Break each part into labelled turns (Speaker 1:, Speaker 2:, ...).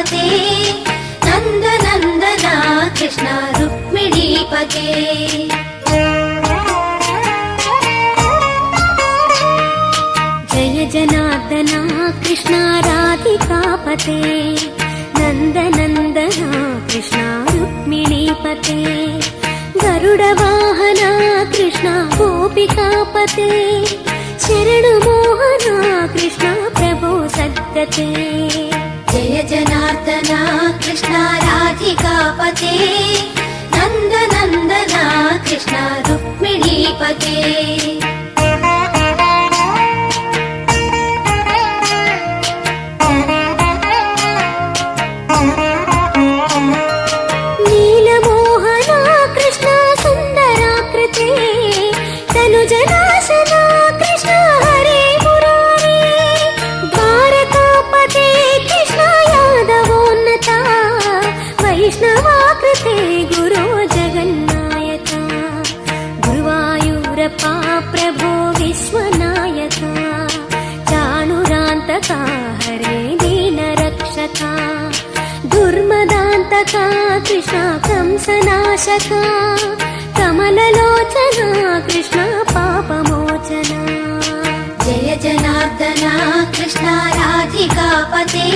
Speaker 1: राधिकापते नन्दनन्दना कृष्ण रुक्मिणीपते जय जनार्दना कृष्ण राधिकापते नन्दनन्दना कृष्ण रुक्मिणीपते गरुडवाहना कृष्ण गोपिकापते शरणुमोहना कृष्ण प्रभो सद्गते जय जनार्दना कृष्ण राधिकापते नन्दनन्दना कृष्ण रुक्मिणीपते नीलमोहना कृष्ण सुन्दराकृते तनुजनाशना कृष्ण हरे मुरारे द्वारकापते कृष्ण यादवोन्नता वैष्णवाकृते गुरो जगन्नायका गुरुवायूरप्पा प्रभो विश्वनायका चाणुरान्तका हरे दीनरक्षका दुर्मदान्तका कृष्ण कंसनाशका कमललोचना कृष्ण पापमोचना जय जनार्दना कृष्ण राधिकापते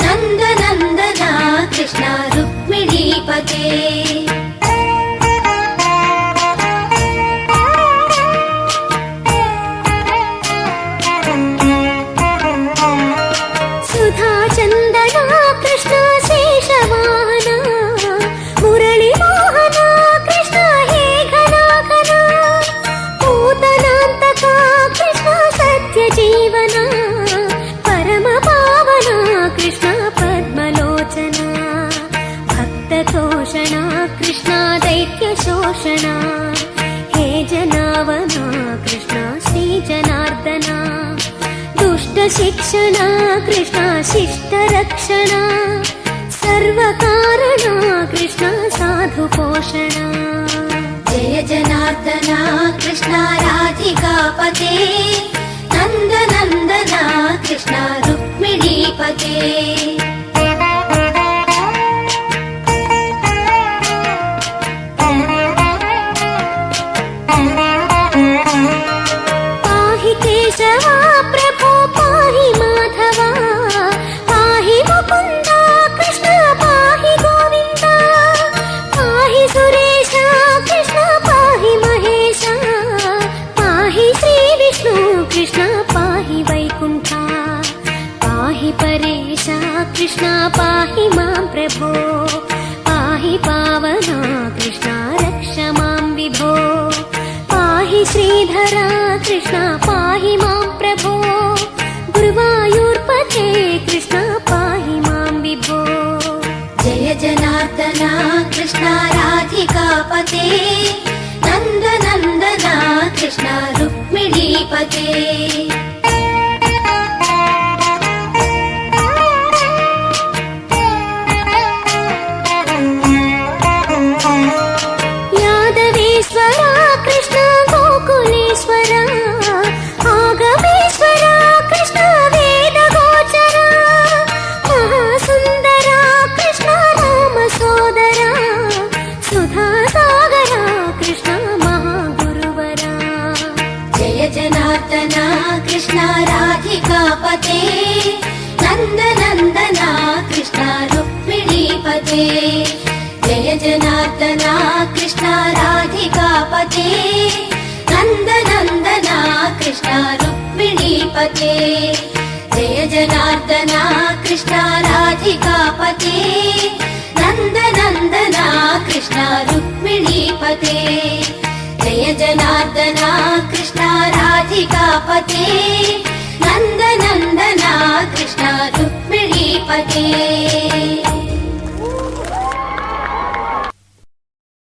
Speaker 1: नन्दनन्दना कृष्ण रुक्मिणीपते सुधा चन्दना कृष्ण शेषवाहना मुरळीमोहना कृष्ण हे घनाघना पूतनान्तका कृष्ण सत्यजीवना परमपावना कृष्ण पद्मलोचना भक्ततोषणा कृष्ण दैत्यशोषणा हे जनावना कृष्ण श्रीजनार्दना दुष्टशिक्षणा कृष्ण शिष्टरक्षणा सर्वकारणा कृष्ण साधुपोषणा जय जनार्दना कृष्ण राधिकापते नन्दनन्दना कृष्ण रुक्मिणीपते पाहि केशवा प्रभो पाहि माधवा पाहि मुकुन्दा कृष्ण पाहि गोविन्दा पाहि सुरेशा कृष्ण पाहि महेशा पाहि श्रीविष्णु कृष्ण पाहि वैकुण्ठा पाहि परेशा कृष्ण पाहि मां प्रभो पाहि पावना कृष्ण रक्ष मां विभो पाहि श्रीधरा कृष्ण पाहि मां प्रभो गुरुवायूर्पते कृष्ण पाहि मां विभो जय जनार्दना कृष्ण राधिकापते नन्दनन्दना कृष्ण रुक्मिणीपते यादवेश्वरा कृष्ण गोकुलेश्वरा आगमेश्वरा कृष्ण वेदगोचरा महासुन्दरा कृष्ण रामसोदरा सुधासागरा कृष्ण महागुरुवरा जय जनार्दना कृष्ण राधिकापते नन्दनन्दना कृष्ण रुक्मिणीपते जय जनार्दना कृष्ण राधिकापते नन्दनन्दना कृष्ण रुक्मिणीपते जय जनार्दना कृष्ण राधिकापते नन्दनन्दना कृष्ण रुक्मिणीपते जय जनार्दना कृष्ण राधिकापते नन्दनन्दना कृष्ण रुक्मिणीपते।